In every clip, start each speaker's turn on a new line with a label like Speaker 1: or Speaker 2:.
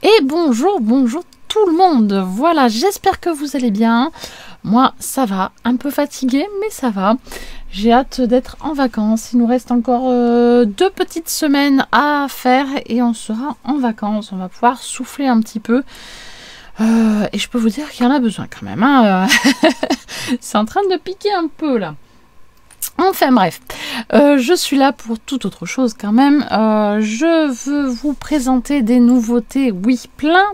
Speaker 1: Et bonjour, bonjour tout le monde. Voilà, j'espère que vous allez bien. Moi, ça va, un peu fatiguée, mais ça va. J'ai hâte d'être en vacances. Il nous reste encore 2 petites semaines à faire et on sera en vacances. On va pouvoir souffler un petit peu. Et je peux vous dire qu'il y en a besoin quand même. Hein. C'est en train de piquer un peu là. Enfin bref, je suis là pour toute autre chose quand même. Je veux vous présenter des nouveautés, oui, plein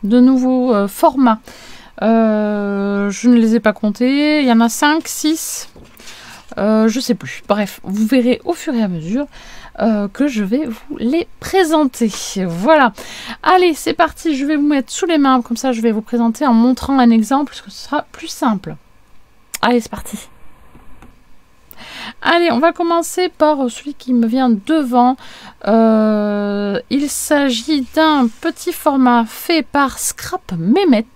Speaker 1: de nouveaux formats. Je ne les ai pas comptés, il y en a 5, 6, je sais plus. Bref, vous verrez au fur et à mesure que je vais vous les présenter. Voilà. Allez, c'est parti, je vais vous mettre sous les mains, comme ça je vais vous présenter en montrant un exemple, parce que ce sera plus simple. Allez, c'est parti. Allez, on va commencer par celui qui me vient devant. Il s'agit d'un petit format fait par Scrap Mehmet,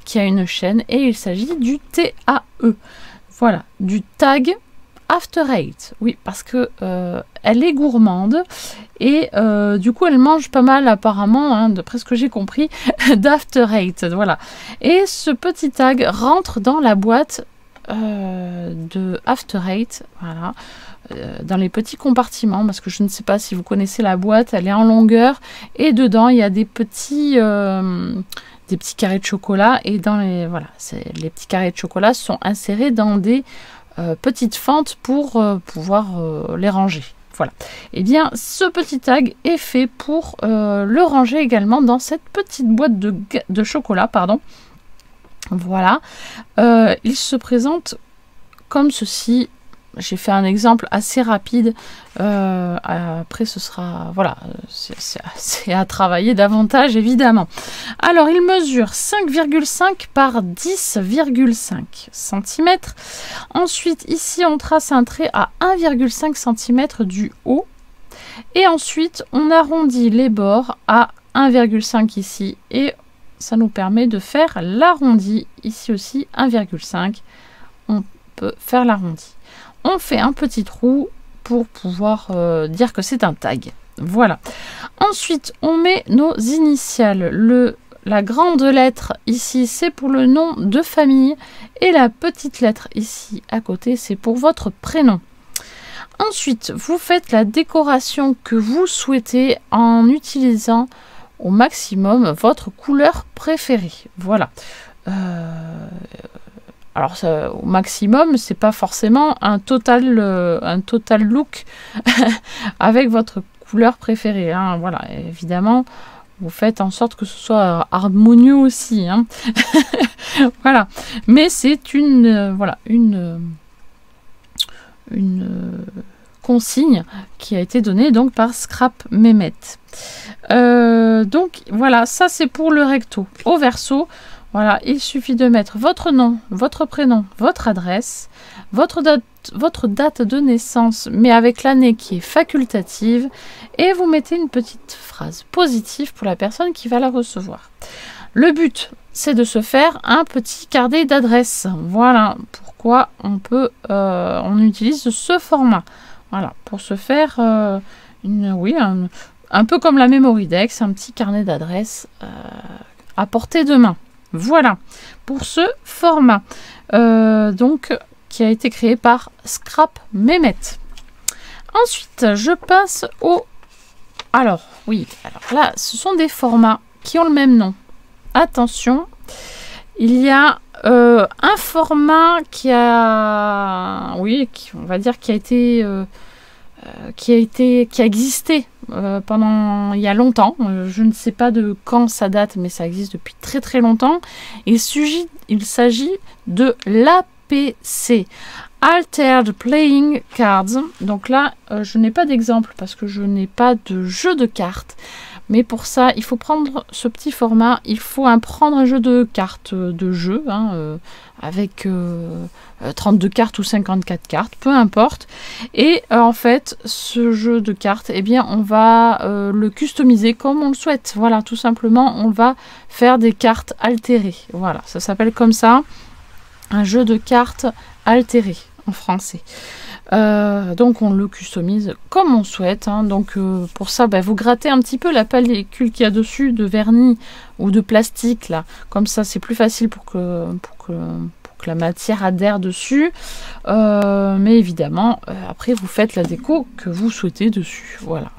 Speaker 1: qui a une chaîne, et il s'agit du TAE. Voilà, du Tag After Eight. Oui, parce que elle est gourmande et du coup elle mange pas mal apparemment, hein, d'après ce que j'ai compris, d'After Eight. Voilà. Et ce petit tag rentre dans la boîte de After Eight, voilà, dans les petits compartiments, parce que je ne sais pas si vous connaissez la boîte, elle est en longueur et dedans il y a des petits carrés de chocolat, et dans les les petits carrés de chocolat sont insérés dans des petites fentes pour pouvoir les ranger. Voilà. Et bien ce petit tag est fait pour le ranger également dans cette petite boîte de chocolat, pardon. Voilà, il se présente comme ceci. J'ai fait un exemple assez rapide. Après, ce sera, voilà, c'est à travailler davantage, évidemment. Alors, il mesure 5,5 par 10,5 cm. Ensuite, ici, on trace un trait à 1,5 cm du haut. Et ensuite, on arrondit les bords à 1,5 ici et ça nous permet de faire l'arrondi. Ici aussi, 1,5. On peut faire l'arrondi. On fait un petit trou pour pouvoir dire que c'est un tag. Voilà. Ensuite, on met nos initiales. La grande lettre ici, c'est pour le nom de famille. Et la petite lettre ici, à côté, c'est pour votre prénom. Ensuite, vous faites la décoration que vous souhaitez en utilisant au maximum votre couleur préférée. Voilà. Alors ça, au maximum, c'est pas forcément un total look avec votre couleur préférée. Hein. Voilà, évidemment, vous faites en sorte que ce soit harmonieux aussi. Hein. Voilà. Mais c'est une consigne qui a été donnée donc par Scrap Mehmet. Donc voilà, ça c'est pour le recto. Au verso, voilà, il suffit de mettre votre nom, votre prénom, votre adresse, votre date de naissance, mais avec l'année qui est facultative, et vous mettez une petite phrase positive pour la personne qui va la recevoir. Le but, c'est de se faire un petit carnet d'adresses. Voilà pourquoi on utilise ce format. Voilà, pour se faire un peu comme la Memorydex, un petit carnet d'adresses à portée de main. Voilà, pour ce format, donc, qui a été créé par Scrap Mehmet. Ensuite, je passe au... Alors là, ce sont des formats qui ont le même nom. Attention, il y a un format qui a existé pendant il y a longtemps. Je ne sais pas de quand ça date, mais ça existe depuis très très longtemps. Il s'agit de l'APC, Altered Playing Cards. Donc là, je n'ai pas d'exemple parce que je n'ai pas de jeu de cartes. Mais pour ça, il faut prendre ce petit format. Il faut prendre un jeu de cartes de jeu, hein, avec 32 cartes ou 54 cartes, peu importe. Et en fait, ce jeu de cartes, eh bien, on va le customiser comme on le souhaite. Voilà, tout simplement, on va faire des cartes altérées. Voilà, ça s'appelle comme ça, un jeu de cartes altérées en français. Donc on le customise comme on souhaite, hein. Donc pour ça, vous grattez un petit peu la pellicule qu'il y a dessus de vernis ou de plastique là, comme ça c'est plus facile pour que la matière adhère dessus. Mais évidemment, après vous faites la déco que vous souhaitez dessus. Voilà,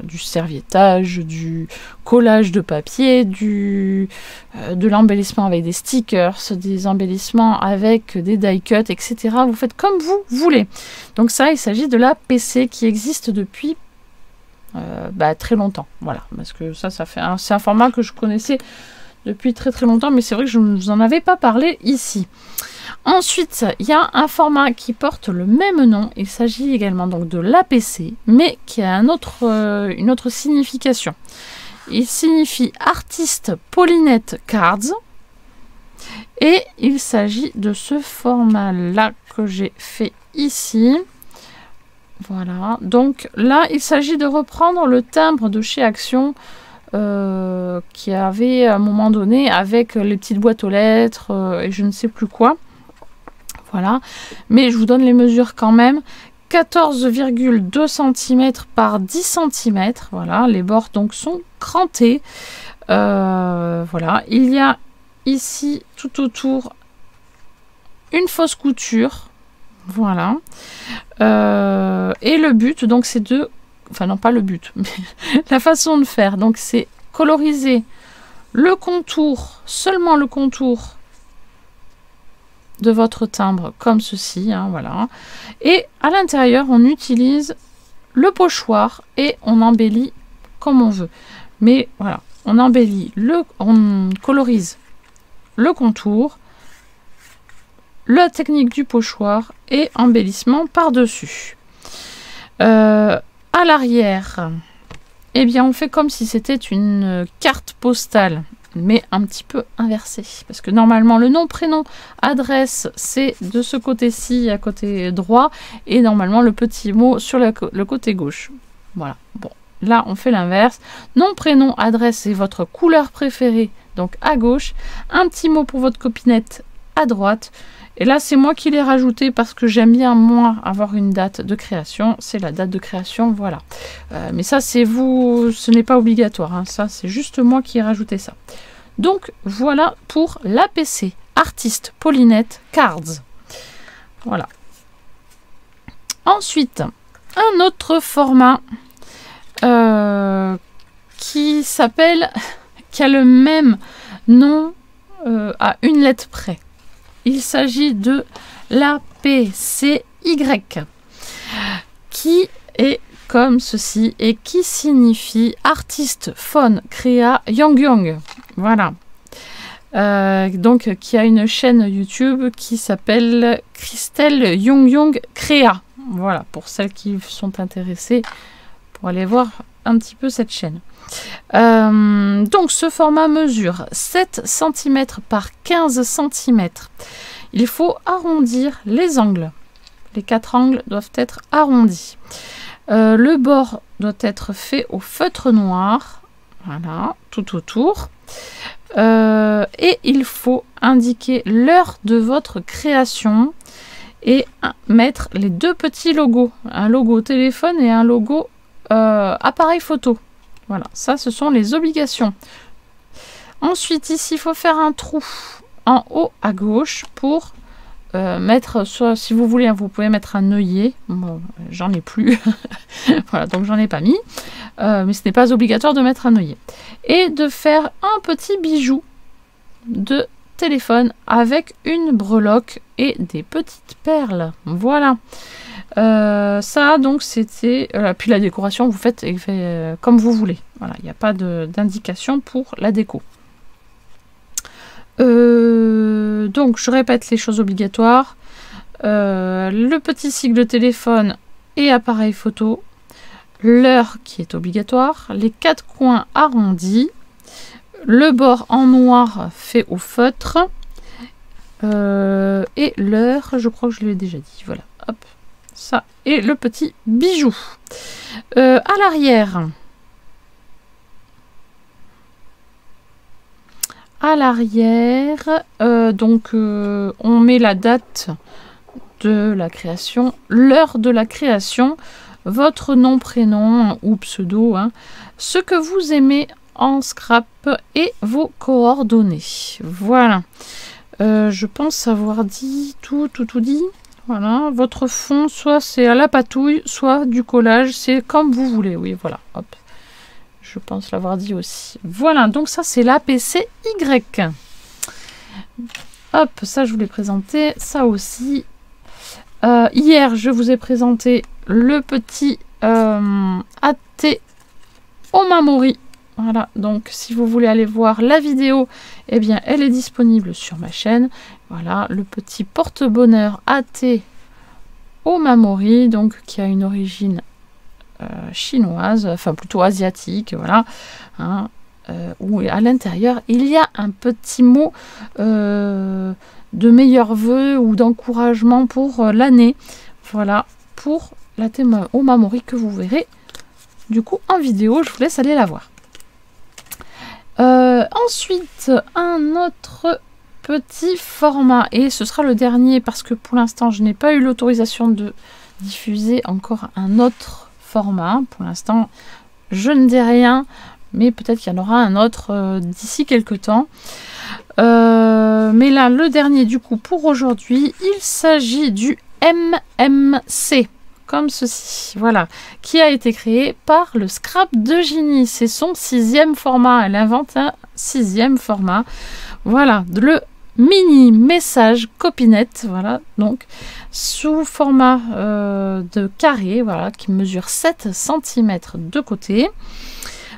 Speaker 1: du serviettage, du collage de papier, de l'embellissement avec des stickers, des embellissements avec des die cuts, etc. Vous faites comme vous voulez. Donc ça, il s'agit de la PC qui existe depuis très longtemps. Voilà, parce que c'est un format que je connaissais depuis très très longtemps, mais c'est vrai que je ne vous en avais pas parlé ici. Ensuite, il y a un format qui porte le même nom. Il s'agit également donc de l'APC, mais qui a une autre signification. Il signifie Artist Pollinette Cards. Et il s'agit de ce format-là que j'ai fait ici. Voilà. Donc là, il s'agit de reprendre le timbre de chez Action qui avait à un moment donné avec les petites boîtes aux lettres et je ne sais plus quoi. Voilà, mais je vous donne les mesures quand même. 14,2 cm par 10 cm. Voilà, les bords donc sont crantés. Voilà, il y a ici tout autour une fausse couture. Voilà. Et le but, donc, c'est de... Enfin, non, pas le but, mais la façon de faire. Donc, c'est coloriser le contour, seulement le contour de votre timbre, comme ceci. Hein, voilà. Et à l'intérieur, on utilise le pochoir et on embellit comme on veut. Mais voilà, on embellit, on colorise le contour, la technique du pochoir et embellissement par-dessus. À l'arrière, eh bien, on fait comme si c'était une carte postale, mais un petit peu inversée. Parce que normalement, le nom, prénom, adresse, c'est de ce côté-ci, à côté droit, et normalement, le petit mot sur le côté gauche. Voilà. Bon, là, on fait l'inverse. Nom, prénom, adresse et votre couleur préférée, donc à gauche. Un petit mot pour votre copinette à droite. Et là, c'est moi qui l'ai rajouté parce que j'aime bien, moi, avoir une date de création. C'est la date de création, voilà. Mais ça, c'est vous, ce n'est pas obligatoire. Hein. Ça, c'est juste moi qui ai rajouté ça. Donc, voilà pour l'APC, Artist Pollinette Cards. Voilà. Ensuite, un autre format qui a le même nom à une lettre près. Il s'agit de l'APCY qui est comme ceci et qui signifie Artist Phone Créa Young Young. Voilà. Donc, qui a une chaîne YouTube qui s'appelle Christelle Young Young Créa. Voilà, pour celles qui sont intéressées pour aller voir un petit peu cette chaîne. Donc ce format mesure 7 cm par 15 cm. Il faut arrondir les angles. Les 4 angles doivent être arrondis. Le bord doit être fait au feutre noir. Voilà, tout autour. Et il faut indiquer l'heure de votre création et mettre les deux petits logos. Un logo téléphone et un logo appareil photo. Voilà, ça ce sont les obligations. Ensuite, ici, il faut faire un trou en haut à gauche pour mettre, soit si vous voulez, vous pouvez mettre un œillet. Bon, j'en ai plus. Voilà, donc j'en ai pas mis. Mais ce n'est pas obligatoire de mettre un œillet. Et de faire un petit bijou de téléphone avec une breloque et des petites perles. Voilà. Ça donc c'était puis la décoration vous faites comme vous voulez, voilà, il n'y a pas d'indication pour la déco. Donc je répète les choses obligatoires, le petit sigle de téléphone et appareil photo, l'heure qui est obligatoire, les 4 coins arrondis, le bord en noir fait au feutre et l'heure, je crois que je l'ai déjà dit, voilà, hop. Ça et le petit bijou. À l'arrière. Donc on met la date de la création, l'heure de la création, votre nom, prénom ou pseudo, hein, ce que vous aimez en scrap et vos coordonnées. Voilà. Je pense avoir dit tout dit. Voilà. Votre fond, soit c'est à la patouille, soit du collage. C'est comme vous voulez. Oui, voilà. Hop. Je pense l'avoir dit aussi. Voilà. Donc ça, c'est l'APCY. Hop, ça, je vous l'ai présenté. Ça aussi. Hier, je vous ai présenté le petit AT Omamori. Voilà, donc si vous voulez aller voir la vidéo, eh bien, elle est disponible sur ma chaîne. Voilà, le petit porte-bonheur AT Omamori, donc qui a une origine chinoise, enfin plutôt asiatique, voilà. Hein, où à l'intérieur, il y a un petit mot de meilleurs vœux ou d'encouragement pour l'année. Voilà, pour l'AT Omamori que vous verrez du coup en vidéo. Je vous laisse aller la voir. Ensuite, un autre petit format, et ce sera le dernier parce que pour l'instant je n'ai pas eu l'autorisation de diffuser encore un autre format. Pour l'instant je ne dis rien, mais peut-être qu'il y en aura un autre d'ici quelques temps. Mais là, le dernier du coup pour aujourd'hui, il s'agit du MMC. Comme ceci, voilà, qui a été créé par le Scrap de Ginny. C'est son 6e format. Elle invente un 6e format. Voilà, le mini message copinette. Voilà, donc sous format de carré, voilà, qui mesure 7 cm de côté.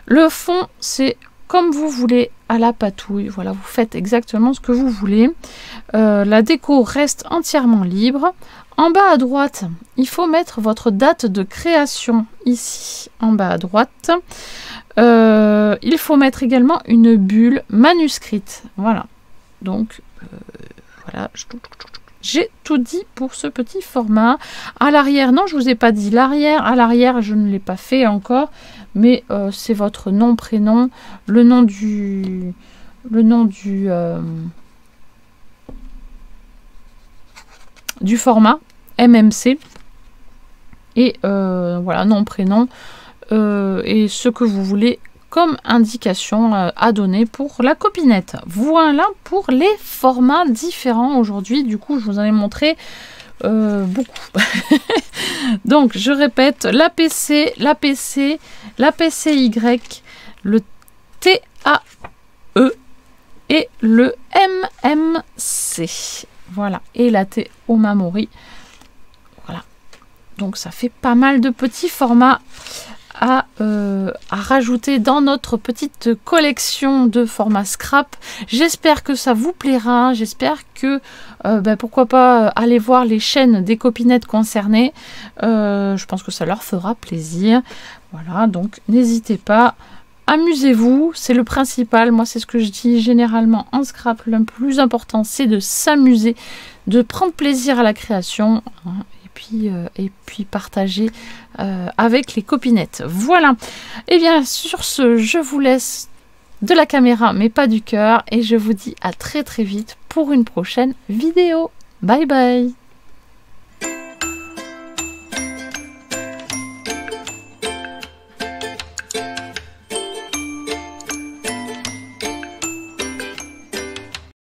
Speaker 1: Le fond, c'est comme vous voulez à la patouille. Voilà, vous faites exactement ce que vous voulez. La déco reste entièrement libre. En bas à droite, il faut mettre votre date de création ici, en bas à droite. Il faut mettre également une bulle manuscrite. Voilà. Donc, voilà. J'ai tout dit pour ce petit format. À l'arrière, non, je ne vous ai pas dit l'arrière. À l'arrière, je ne l'ai pas fait encore. Mais c'est votre nom, prénom, le nom du format MMC et voilà, nom, prénom et ce que vous voulez comme indication à donner pour la copinette. Voilà pour les formats différents aujourd'hui. Du coup, je vous en ai montré beaucoup. Donc, je répète, l'APC, l'APC, l'APCY, le TAE et le MMC. Voilà, et l'AT Omamori. Voilà, donc ça fait pas mal de petits formats à rajouter dans notre petite collection de formats scrap. J'espère que ça vous plaira. J'espère que, pourquoi pas, aller voir les chaînes des copinettes concernées. Je pense que ça leur fera plaisir. Voilà, donc n'hésitez pas. Amusez-vous, c'est le principal. Moi, c'est ce que je dis généralement en scrap. Le plus important, c'est de s'amuser, de prendre plaisir à la création, hein, et puis partager avec les copinettes. Voilà. Et bien, sur ce, je vous laisse de la caméra, mais pas du cœur. Et je vous dis à très très vite pour une prochaine vidéo. Bye bye.